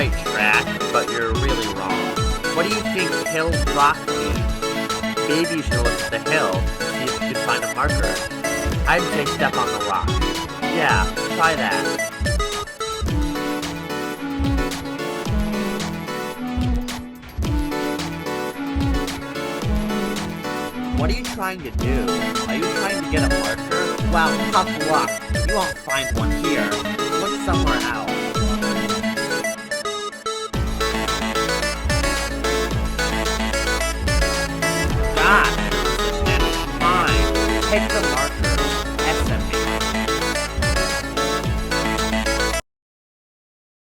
right track, but you're really wrong. What do you think hills rock means? Maybe you should look at the hill and see if you can find a marker. I'd say step on the rock. Yeah, try that. What are you trying to do? Are you trying to get a marker? Well, tough luck. You won't find one here. Look somewhere else. Gosh, persistent. Fine. Take the marker.